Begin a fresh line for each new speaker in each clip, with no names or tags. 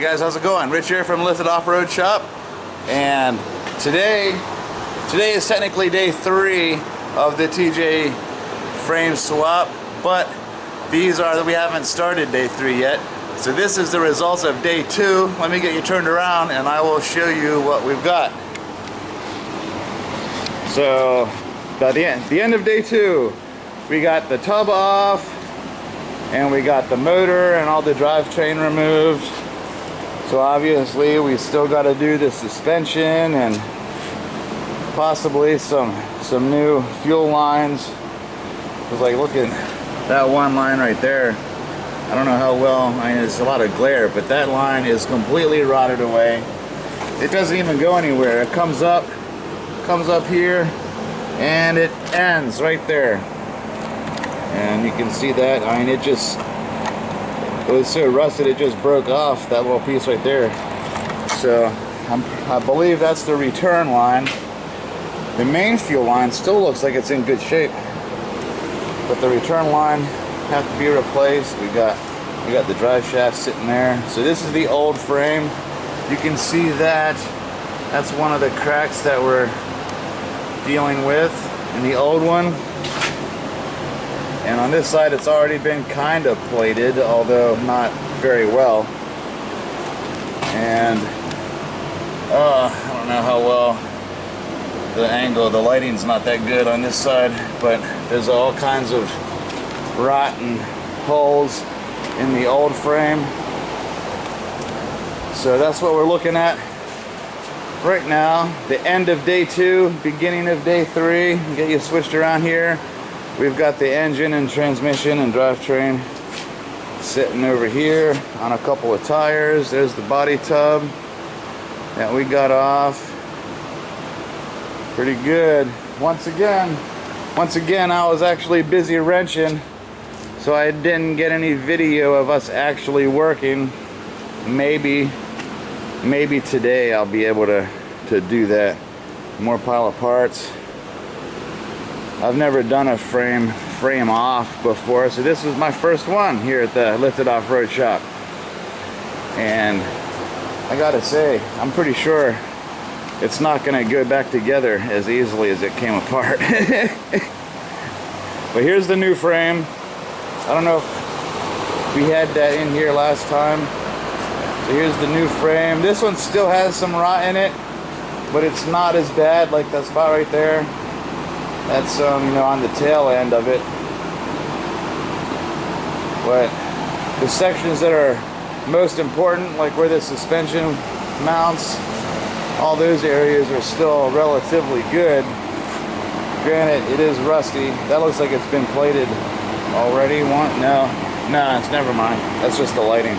Hey guys, how's it going? Rich here from Lifted Off-Road Shop, and today is technically day 3 of the TJ frame swap, but we haven't started day 3 yet. So this is the results of day 2. Let me get you turned around and I will show you what we've got. So by the end of day 2, we got the tub off and we got the motor and all the drivetrain removed. So obviously we still got to do the suspension and possibly some new fuel lines. Because like look at that one line right there. I don't know how well, I mean there's a lot of glare, but that line is completely rotted away. It doesn't even go anywhere. It comes up here and it ends right there. And you can see that, I mean it was so rusted it just broke off that little piece right there. So I believe that's the return line. The main fuel line still looks like it's in good shape, but the return line have to be replaced. We got the drive shaft sitting there. So this is the old frame. You can see that that's one of the cracks that we're dealing with in the old one. And on this side it's already been kind of plated, although not very well. And I don't know how well the angle, the lighting's not that good on this side, but there's all kinds of rotten holes in the old frame. So that's what we're looking at right now. The end of day 2, beginning of day 3. Get you switched around here. We've got the engine and transmission and drivetrain sitting over here on a couple of tires. There's the body tub that we got off. Pretty good. Once again I was actually busy wrenching, so I didn't get any video of us actually working. Maybe today I'll be able to do that. More pile of parts. I've never done a frame off before, so this was my first one here at the Lifted Off-Road Shop. And I gotta say, I'm pretty sure it's not gonna go back together as easily as it came apart. But here's the new frame. I don't know if we had that in here last time. So here's the new frame. This one still has some rot in it, but it's not as bad, like that spot right there. That's you know, on the tail end of it. But the sections that are most important, like where the suspension mounts, all those areas are still relatively good. Granted, it is rusty. That looks like it's been plated already. No, it's never mind. That's just the lighting.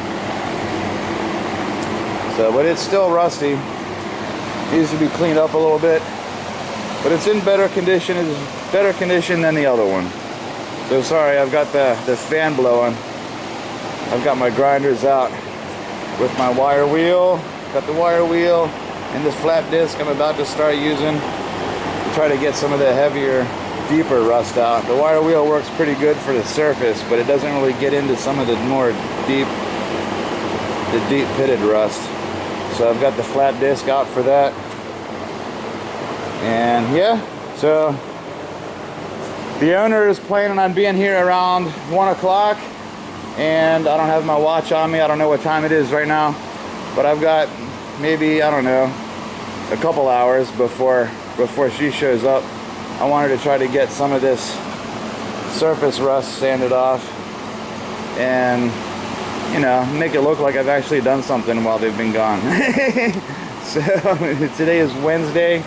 So, but it's still rusty. Needs to be cleaned up a little bit. But it's in better condition. It's better condition than the other one. So sorry, I've got the fan blowing. I've got my grinders out with my wire wheel. Got the wire wheel and this flat disc I'm about to start using to try to get some of the heavier, deeper rust out. The wire wheel works pretty good for the surface, but it doesn't really get into some of the more deep pitted rust. So I've got the flat disc out for that. And yeah, so the owner is planning on being here around 1 o'clock, and I don't have my watch on me. I don't know what time it is right now, but I've got maybe, I don't know, a couple hours before she shows up. I wanted to try to get some of this surface rust sanded off and, you know, make it look like I've actually done something while they've been gone. So today is Wednesday.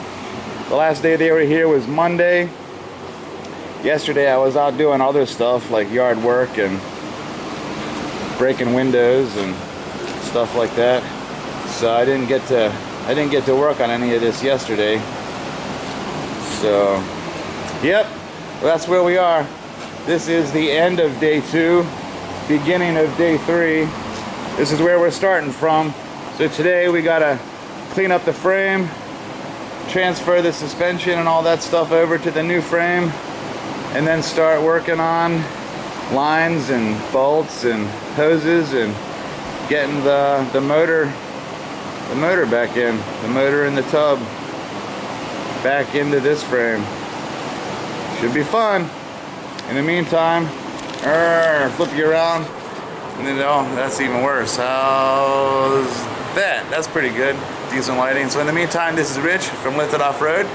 The last day they were here was Monday. Yesterday I was out doing other stuff like yard work and breaking windows and stuff like that. So I didn't get to work on any of this yesterday. So, yep, that's where we are. This is the end of day 2, beginning of day 3. This is where we're starting from. So today we gotta clean up the frame, transfer the suspension and all that stuff over to the new frame, and then start working on lines and bolts and hoses and getting the motor back in, the motor and the tub back into this frame. Should be fun. In the meantime, flip you around, and then that's even worse. How's that? That's pretty good. Decent lighting. So in the meantime, this is Rich from Lifted Off Road.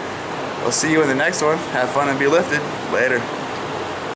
We'll see you in the next one. Have fun and be lifted. Later.